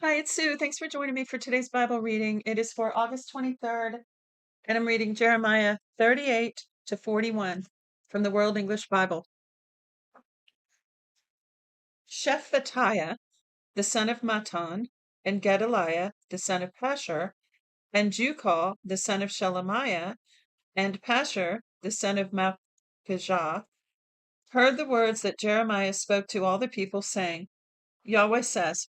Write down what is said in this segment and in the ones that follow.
Hi, it's Sue. Thanks for joining me for today's Bible reading. It is for August 23rd, and I'm reading Jeremiah 38 to 41 from the World English Bible. Shephatiah, the son of Matan, and Gedaliah, the son of Pashur, and Jukal, the son of Shelemiah, and Pashur, the son of Malchijah, heard the words that Jeremiah spoke to all the people, saying, Yahweh says,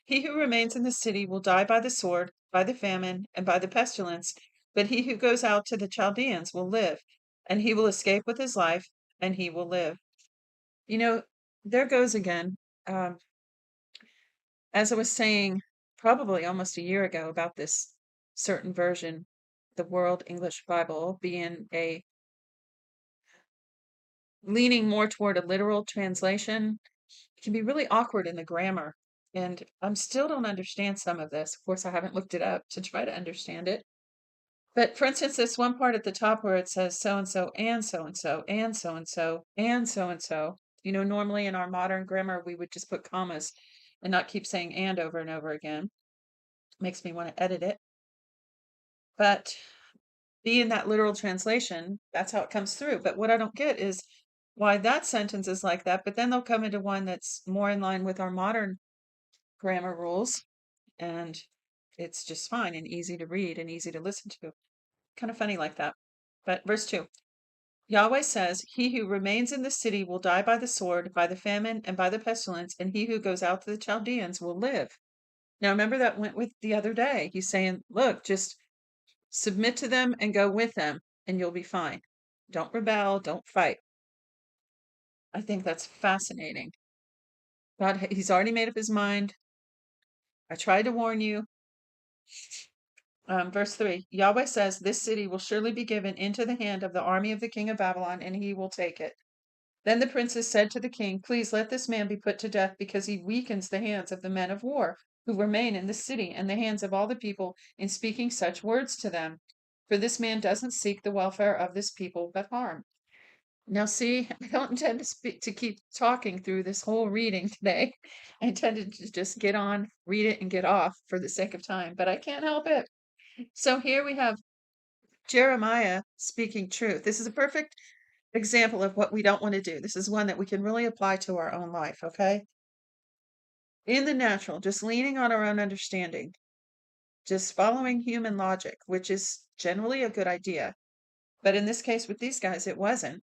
He who remains in the city will die by the sword, by the famine, and by the pestilence, but he who goes out to the Chaldeans will live, and he will escape with his life, and he will live. You know, there goes again. Um, as I was saying probably almost a year ago about this certain version, the World English Bible being leaning more toward a literal translation, it can be really awkward in the grammar. And I still don't understand some of this. Of course, I haven't looked it up to try to understand it. But for instance, this one part at the top where it says so and so and so and so and so and so and so and so. Normally in our modern grammar, we would just put commas and not keep saying and over and over again. Makes me want to edit it. But being that literal translation, that's how it comes through. But what I don't get is why that sentence is like that, but then they'll come into one that's more in line with our modern grammar rules, and it's just fine and easy to read and easy to listen to. Kind of funny like that. But verse 2 Yahweh says, He who remains in the city will die by the sword, by the famine, and by the pestilence, and he who goes out to the Chaldeans will live. Now, remember that went with the other day. He's saying, Look, just submit to them and go with them, and you'll be fine. Don't rebel, don't fight. I think that's fascinating. God, he's already made up his mind. I tried to warn you. Verse 3 Yahweh says, This city will surely be given into the hand of the army of the king of Babylon, and he will take it. Then the princes said to the king, Please let this man be put to death, because he weakens the hands of the men of war who remain in the city, and the hands of all the people in speaking such words to them. For this man doesn't seek the welfare of this people, but harm. Now, see, I don't intend to keep talking through this whole reading today. I intended to just get on, read it, and get off for the sake of time, but I can't help it. So here we have Jeremiah speaking truth. This is a perfect example of what we don't want to do. This is one that we can really apply to our own life, okay? In the natural, just leaning on our own understanding, just following human logic, which is generally a good idea. But in this case with these guys, it wasn't.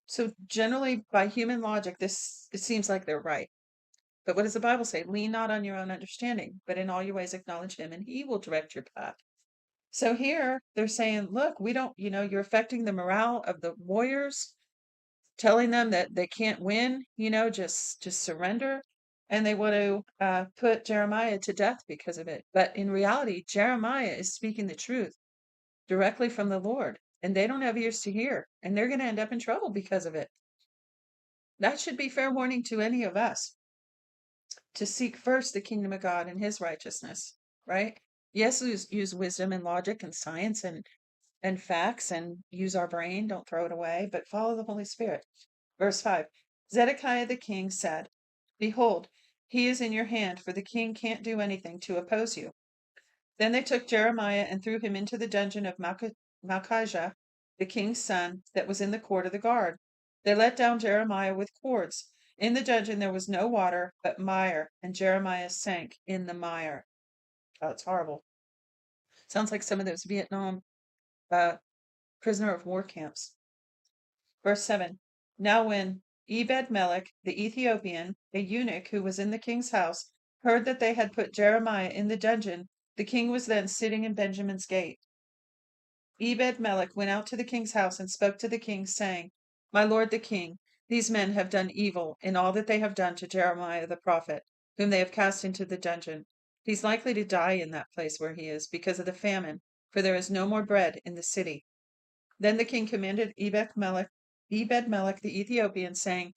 So generally by human logic, it seems like they're right. But what does the Bible say? Lean not on your own understanding, but in all your ways acknowledge him, and he will direct your path. So here they're saying, look, we don't, you're affecting the morale of the warriors, telling them that they can't win, just surrender. And they want to put Jeremiah to death because of it. But in reality, Jeremiah is speaking the truth directly from the Lord, and they don't have ears to hear, and they're going to end up in trouble because of it. That should be fair warning to any of us to seek first the kingdom of God and his righteousness, right? Yes, use wisdom and logic and science and facts and use our brain, don't throw it away, but follow the Holy Spirit. Verse 5 Zedekiah the king said, Behold, he is in your hand, for the king can't do anything to oppose you. Then they took Jeremiah and threw him into the dungeon of Malchijah, the king's son, that was in the court of the guard. They let down Jeremiah with cords. In the dungeon there was no water, but mire, and Jeremiah sank in the mire. Oh, it's horrible. Sounds like some of those Vietnam prisoner of war camps. Verse 7 Now when Ebed-Melech the Ethiopian, a eunuch who was in the king's house, heard that they had put Jeremiah in the dungeon, the king was then sitting in Benjamin's gate. Ebed-Melech went out to the king's house and spoke to the king, saying, My lord the king, these men have done evil in all that they have done to Jeremiah the prophet, whom they have cast into the dungeon. He's likely to die in that place where he is because of the famine, for there is no more bread in the city. Then the king commanded Ebed-Melech the Ethiopian, saying,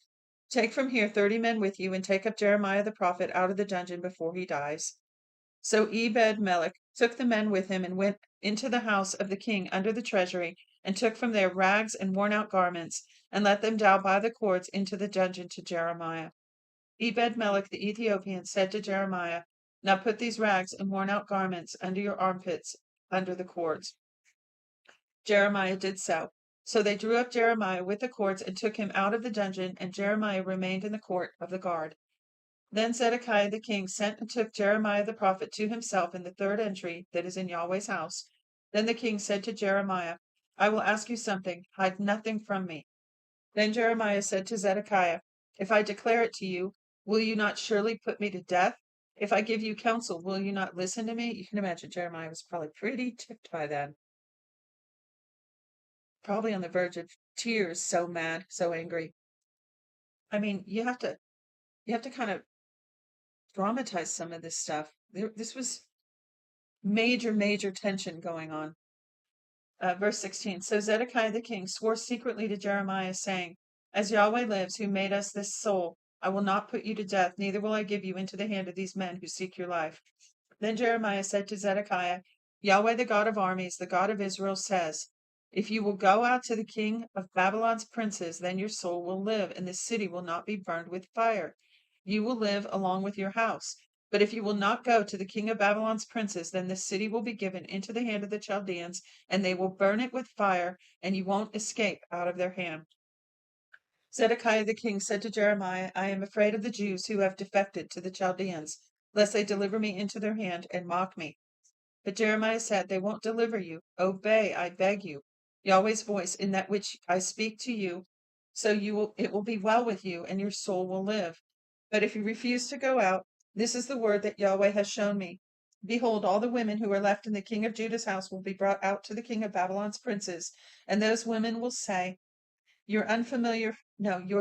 Take from here 30 men with you, and take up Jeremiah the prophet out of the dungeon before he dies. So Ebed-Melech took the men with him and went into the house of the king under the treasury, and took from there rags and worn-out garments, and let them down by the cords into the dungeon to Jeremiah. Ebed-Melech the Ethiopian said to Jeremiah, Now put these rags and worn out garments under your armpits, under the cords. Jeremiah did so. So they drew up Jeremiah with the cords and took him out of the dungeon, and Jeremiah remained in the court of the guard. Then Zedekiah the king sent and took Jeremiah the prophet to himself in the third entry that is in Yahweh's house. Then the king said to Jeremiah, I will ask you something, hide nothing from me. Then Jeremiah said to Zedekiah, if I declare it to you, will you not surely put me to death? If I give you counsel, will you not listen to me? You can imagine Jeremiah was probably pretty ticked by then, probably on the verge of tears, so mad, so angry. I mean, you have to kind of dramatize some of this stuff. This was major tension going on. Verse 16. So Zedekiah the king swore secretly to Jeremiah, saying, as Yahweh lives, who made us this soul, I will not put you to death, neither will I give you into the hand of these men who seek your life. Then Jeremiah said to Zedekiah, Yahweh, the God of armies, the God of Israel, says, if you will go out to the king of Babylon's princes, then your soul will live, and this city will not be burned with fire. You will live along with your house. But if you will not go to the king of Babylon's princes, then this city will be given into the hand of the Chaldeans, and they will burn it with fire, and you won't escape out of their hand. Zedekiah the king said to Jeremiah, I am afraid of the Jews who have defected to the Chaldeans, lest they deliver me into their hand and mock me. But Jeremiah said, they won't deliver you. Obey, I beg you, Yahweh's voice in that which I speak to you, so it will be well with you, and your soul will live. But if you refuse to go out, this is the word that Yahweh has shown me. Behold, all the women who are left in the king of Judah's house will be brought out to the king of Babylon's princes, and those women will say, your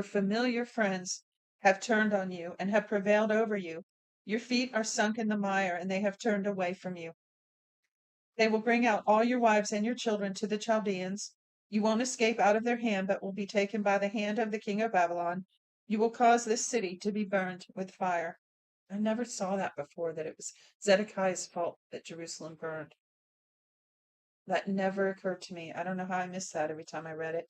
familiar friends have turned on you and have prevailed over you. Your feet are sunk in the mire, and they have turned away from you. They will bring out all your wives and your children to the Chaldeans. You won't escape out of their hand, but will be taken by the hand of the king of Babylon. You will cause this city to be burned with fire. I never saw that before, that it was Zedekiah's fault that Jerusalem burned. That never occurred to me. I don't know how I missed that every time I read it.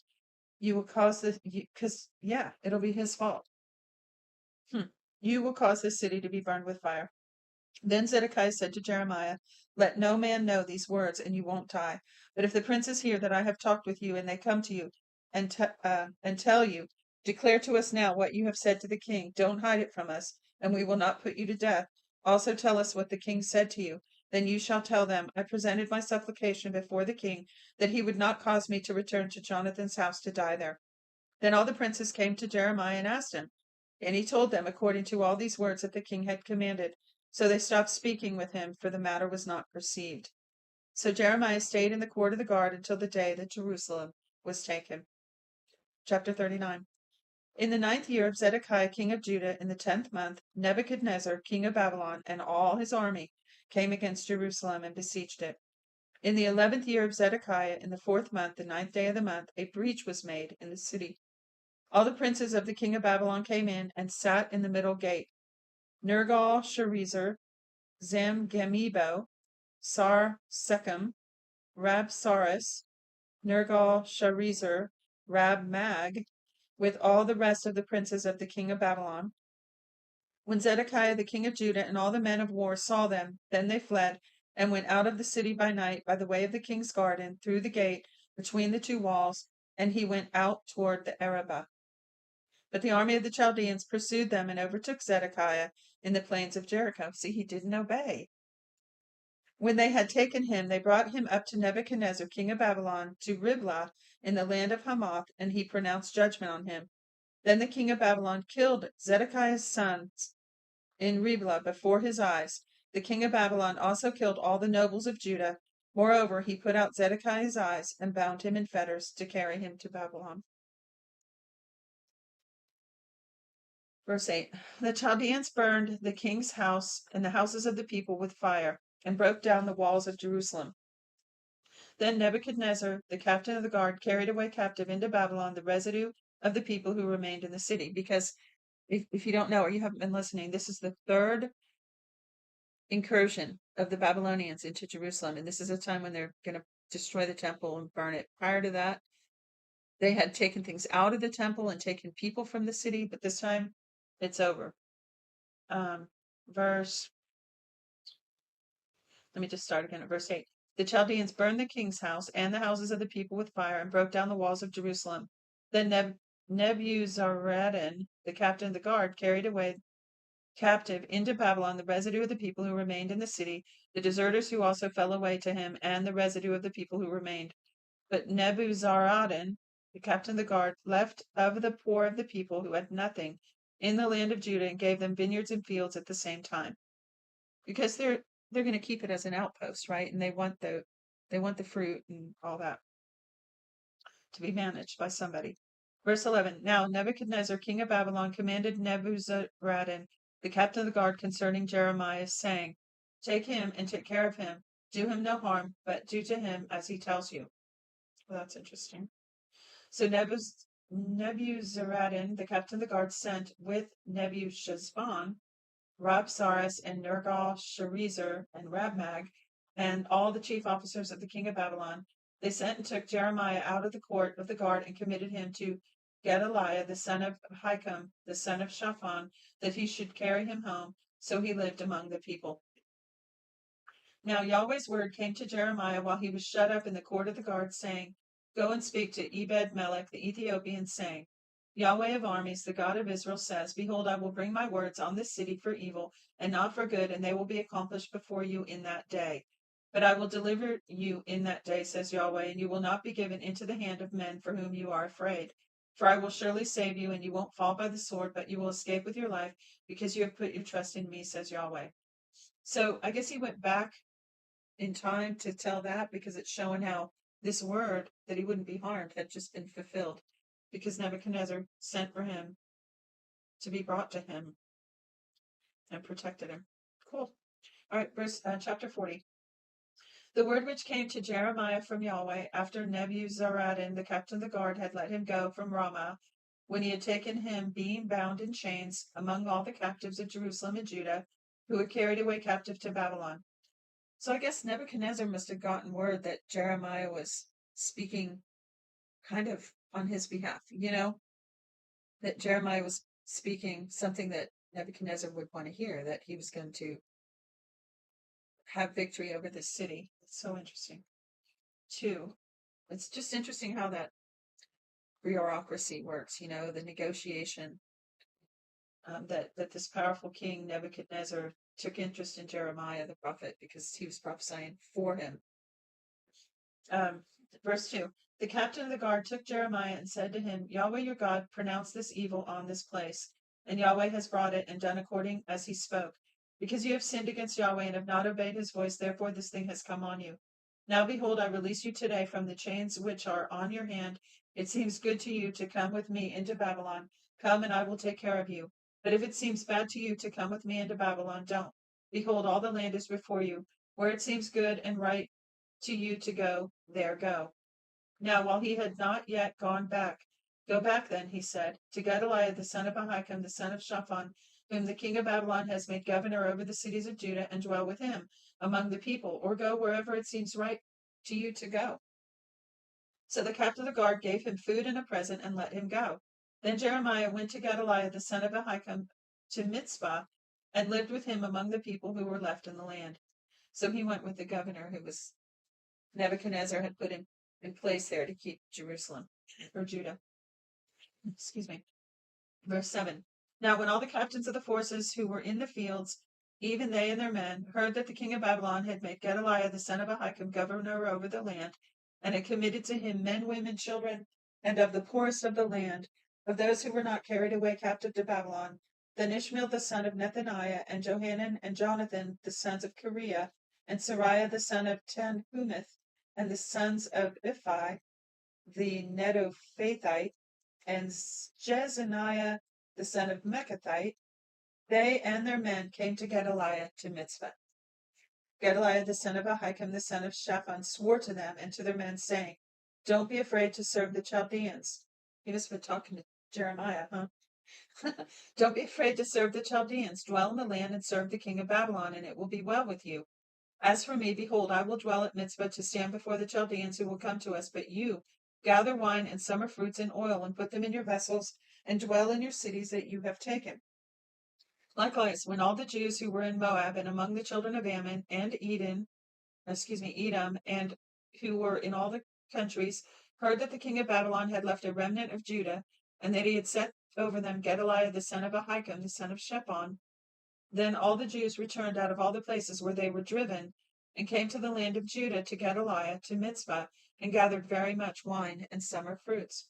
You will cause this, because, yeah, it'll be his fault. You will cause this city to be burned with fire. Then Zedekiah said to Jeremiah, let no man know these words, and you won't die. But if the princes hear that I have talked with you, and they come to you and tell you, declare to us now what you have said to the king. Don't hide it from us, and we will not put you to death. Also tell us what the king said to you. Then you shall tell them, I presented my supplication before the king, that he would not cause me to return to Jonathan's house to die there. Then all the princes came to Jeremiah and asked him, and he told them according to all these words that the king had commanded. So they stopped speaking with him, for the matter was not perceived. So Jeremiah stayed in the court of the guard until the day that Jerusalem was taken. Chapter 39. In the 9th year of Zedekiah king of Judah, in the 10th month, Nebuchadnezzar king of Babylon and all his army came against Jerusalem and besieged it. In the 11th year of Zedekiah, in the 4th month, the 9th day of the month, a breach was made in the city. All the princes of the king of Babylon came in and sat in the middle gate. Nergal-Sharezer, Zamgemibo, Sar-Sechem, Rabsaris, Nergal-Sharezer, Rab-Mag, with all the rest of the princes of the king of Babylon. When Zedekiah the king of Judah and all the men of war saw them, then they fled and went out of the city by night by the way of the king's garden, through the gate between the two walls, and he went out toward the Arabah. But the army of the Chaldeans pursued them and overtook Zedekiah in the plains of Jericho. See, he didn't obey. When they had taken him, they brought him up to Nebuchadnezzar, king of Babylon, to Riblah in the land of Hamath, and he pronounced judgment on him. Then the king of Babylon killed Zedekiah's sons in Riblah before his eyes. The king of Babylon also killed all the nobles of Judah. Moreover, he put out Zedekiah's eyes and bound him in fetters to carry him to Babylon. Verse 8. The Chaldeans burned the king's house and the houses of the people with fire, and broke down the walls of Jerusalem. Then Nebuchadnezzar, the captain of the guard, carried away captive into Babylon the residue of the people who remained in the city. Because if you don't know or you haven't been listening, this is the third incursion of the Babylonians into Jerusalem. And this is a time when they're going to destroy the temple and burn it. Prior to that, they had taken things out of the temple and taken people from the city, but this time it's over. Verse Let me just start again at verse 8. The Chaldeans burned the king's house and the houses of the people with fire and broke down the walls of Jerusalem. Then Nebuzaradan, the captain of the guard, carried away captive into Babylon the residue of the people who remained in the city, the deserters who also fell away to him, and the residue of the people who remained. But Nebuzaradan, the captain of the guard, left of the poor of the people who had nothing in the land of Judah and gave them vineyards and fields at the same time, because they're going to keep it as an outpost, right? And they want the fruit and all that to be managed by somebody. Verse 11. Now Nebuchadnezzar, king of Babylon, commanded Nebuzaradan, the captain of the guard, concerning Jeremiah, saying, take him and take care of him. Do him no harm, but do to him as he tells you. Well, that's interesting. So Nebuzaradan, the captain of the guard, sent with Nebuchadnezzar, Rabsaris and Nergal-Sharezer and Rabmag, and all the chief officers of the king of Babylon. They sent and took Jeremiah out of the court of the guard and committed him to Gedaliah, the son of Ahikam, the son of Shaphan, that he should carry him home. So he lived among the people. Now Yahweh's word came to Jeremiah while he was shut up in the court of the guard, saying, go and speak to Ebed-melech the Ethiopian, saying, Yahweh of armies, the God of Israel, says, behold, I will bring my words on this city for evil and not for good, and they will be accomplished before you in that day. But I will deliver you in that day, says Yahweh, and you will not be given into the hand of men for whom you are afraid. For I will surely save you, and you won't fall by the sword, but you will escape with your life, because you have put your trust in me, says Yahweh. So I guess he went back in time to tell that, because it's showing how this word that he wouldn't be harmed had just been fulfilled, because Nebuchadnezzar sent for him to be brought to him and protected him. Cool. All right, chapter 40. The word which came to Jeremiah from Yahweh after Nebuzaradan, the captain of the guard, had let him go from Ramah, when he had taken him being bound in chains among all the captives of Jerusalem and Judah, who were carried away captive to Babylon. So I guess Nebuchadnezzar must have gotten word that Jeremiah was speaking kind of on his behalf, that Jeremiah was speaking something that Nebuchadnezzar would want to hear, that he was going to have victory over this city. It's so interesting. 2, it's just interesting how that bureaucracy works, the negotiation, that this powerful king Nebuchadnezzar took interest in Jeremiah the prophet because he was prophesying for him. Verse 2. The captain of the guard took Jeremiah and said to him, Yahweh your God pronounced this evil on this place, and Yahweh has brought it and done according as he spoke. Because you have sinned against Yahweh and have not obeyed his voice, therefore this thing has come on you. Now behold, I release you today from the chains which are on your hand. It seems good to you to come with me into Babylon. Come, and I will take care of you. But if it seems bad to you to come with me into Babylon, don't. Behold, all the land is before you. Where it seems good and right to you to go, there go. Now, while he had not yet gone back, go back then, he said, to Gedaliah the son of Ahikam, the son of Shaphan, whom the king of Babylon has made governor over the cities of Judah, and dwell with him among the people, or go wherever it seems right to you to go. So the captain of the guard gave him food and a present and let him go. Then Jeremiah went to Gedaliah the son of Ahikam to Mitzpah, and lived with him among the people who were left in the land. So he went with the governor who was Nebuchadnezzar had put in place there to keep Jerusalem or Judah. Excuse me. Verse 7. Now when all the captains of the forces who were in the fields, even they and their men, heard that the king of Babylon had made Gedaliah the son of Ahikam governor over the land, and had committed to him men, women, children, and of the poorest of the land, of those who were not carried away captive to Babylon, then Ishmael the son of Nethaniah, and Johanan and Jonathan the sons of Kareah, and Sariah the son of Tanhumeth, and the sons of Iphi the Netophathite, and Jezaniah the son of Mechathite, they and their men came to Gedaliah to Mitzpah. Gedaliah the son of Ahikam the son of Shaphan swore to them and to their men, saying, don't be afraid to serve the Chaldeans. He must have been talking to Jeremiah, huh? Don't be afraid to serve the Chaldeans. Dwell in the land and serve the king of Babylon, and it will be well with you. As for me, behold, I will dwell at Mitzpah to stand before the Chaldeans who will come to us. But you, gather wine and summer fruits and oil, and put them in your vessels, and dwell in your cities that you have taken. Likewise, when all the Jews who were in Moab and among the children of Ammon and Edom Edom, and who were in all the countries, heard that the king of Babylon had left a remnant of Judah, and that he had set over them Gedaliah the son of Ahikam, the son of Shaphan. Then all the Jews returned out of all the places where they were driven, and came to the land of Judah to Gedaliah, to Mizpah, and gathered very much wine and summer fruits.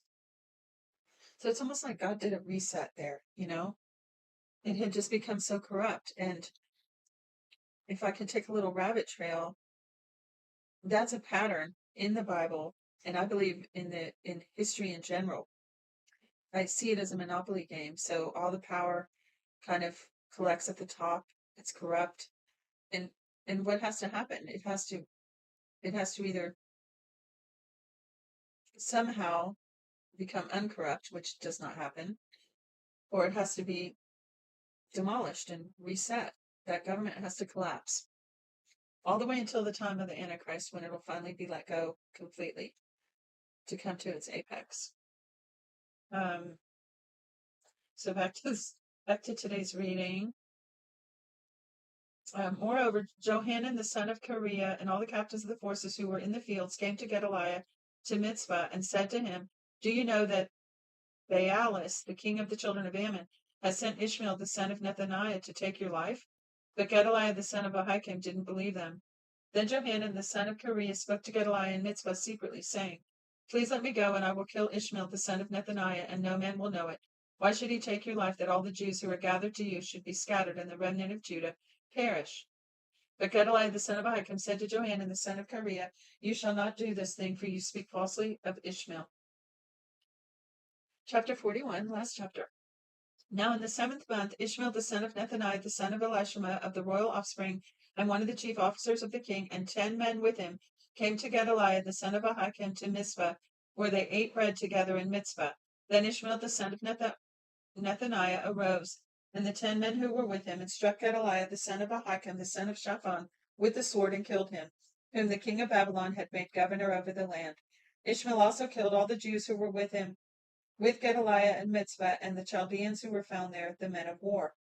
So it's almost like God did a reset there, It had just become so corrupt. And if I could take a little rabbit trail, that's a pattern in the Bible, and I believe in history in general. I see it as a monopoly game. So all the power kind of collects at the top. It's corrupt. And what has to happen? It has to either somehow become uncorrupt, which does not happen, or it has to be demolished and reset. That government has to collapse all the way until the time of the Antichrist, when it'll finally be let go completely to come to its apex. So back to today's reading. Moreover, Johanan the son of Kareah and all the captains of the forces who were in the fields came to Gedaliah to Mizpah and said to him, "Do you know that Baalis, the king of the children of Ammon, has sent Ishmael the son of Nethaniah to take your life?" But Gedaliah the son of Ahikam didn't believe them. Then Johanan the son of Kareah spoke to Gedaliah in Mizpah secretly, saying, "Please let me go, and I will kill Ishmael the son of Nethaniah, and no man will know it. Why should he take your life, that all the Jews who are gathered to you should be scattered, and the remnant of Judah perish?" But Gedaliah the son of Ahikam said to Johanan the son of Kareah, "You shall not do this thing, for you speak falsely of Ishmael." Chapter 41, last chapter. Now in the 7th month, Ishmael the son of Nethaniah the son of Elishama of the royal offspring, and one of the chief officers of the king, and 10 men with him, came to Gedaliah the son of Ahikam to Mizpah, where they ate bread together in Mizpah. Then Ishmael the son of Nethaniah arose, and the 10 men who were with him, and struck Gedaliah the son of Ahikam the son of Shaphan with the sword, and killed him, whom the king of Babylon had made governor over the land. Ishmael also killed all the Jews who were with him, with Gedaliah and Mizpah, and the Chaldeans who were found there, the men of war.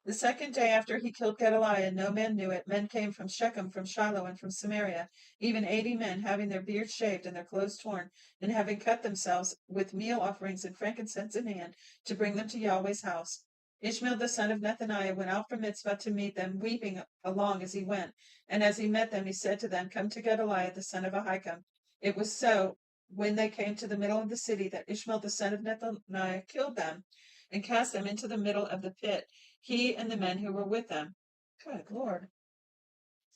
The 2nd day after he killed Gedaliah, no man knew it, men came from Shechem, from Shiloh, and from Samaria, even 80 men, having their beards shaved and their clothes torn, and having cut themselves, with meal offerings and frankincense in hand, to bring them to Yahweh's house. Ishmael the son of Nethaniah went out from Mizpah to meet them, weeping along as he went. And as he met them, he said to them, "Come to Gedaliah the son of Ahikam." It was so, when they came to the middle of the city, that Ishmael the son of Nethaniah killed them, and cast them into the middle of the pit, he and the men who were with them. Good Lord.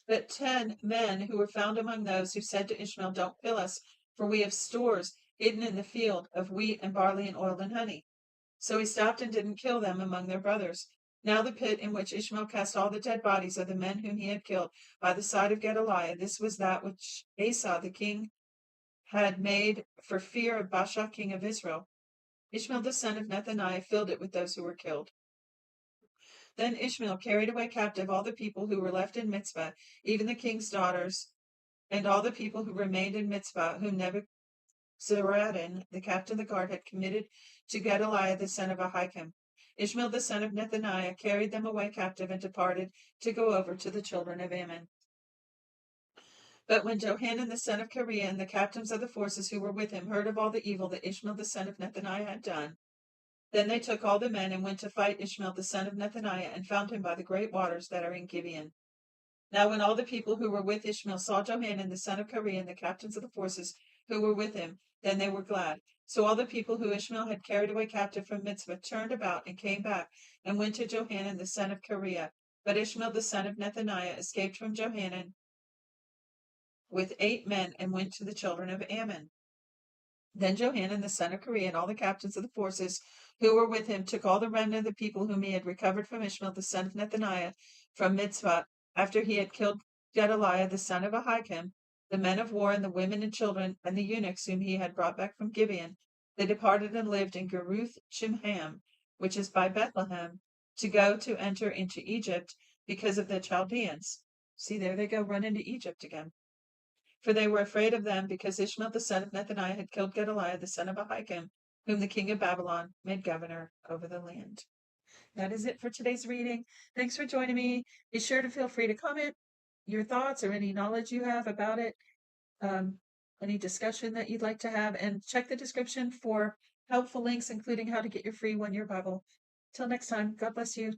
But 10 men who were found among those who said to Ishmael, "Don't kill us, for we have stores hidden in the field of wheat and barley and oil and honey." So he stopped and didn't kill them among their brothers. Now the pit in which Ishmael cast all the dead bodies of the men whom he had killed by the side of Gedaliah, this was that which Asa the king had made for fear of Baasha king of Israel. Ishmael the son of Nethaniah filled it with those who were killed. Then Ishmael carried away captive all the people who were left in Mizpah, even the king's daughters, and all the people who remained in Mizpah, whom Nebuzaradan, the captain of the guard, had committed to Gedaliah the son of Ahikam. Ishmael the son of Nethaniah carried them away captive and departed to go over to the children of Ammon. But when Johanan the son of Kareah and the captains of the forces who were with him heard of all the evil that Ishmael the son of Nethaniah had done, then they took all the men and went to fight Ishmael the son of Nethaniah, and found him by the great waters that are in Gibeon. Now when all the people who were with Ishmael saw Johanan the son of Kareah and the captains of the forces who were with him, then they were glad. So all the people who Ishmael had carried away captive from Mizpah turned about and came back, and went to Johanan the son of Kareah. But Ishmael the son of Nethaniah escaped from Johanan with 8 men, and went to the children of Ammon. Then Johanan the son of Kareah and all the captains of the forces who were with him took all the remnant of the people whom he had recovered from Ishmael the son of Nethaniah from Mizpah, after he had killed Gedaliah the son of Ahikam, the men of war, and the women and children, and the eunuchs whom he had brought back from Gibeon. They departed and lived in Geruth Chimham, which is by Bethlehem, to go to enter into Egypt because of the Chaldeans. See, there they go, run into Egypt again. For they were afraid of them, because Ishmael the son of Nethaniah had killed Gedaliah the son of Ahikam, whom the king of Babylon made governor over the land. That is it for today's reading. Thanks for joining me. Be sure to feel free to comment, your thoughts or any knowledge you have about it, um, any discussion that you'd like to have, and check the description for helpful links, including how to get your free 1 year Bible. Till next time, God bless you.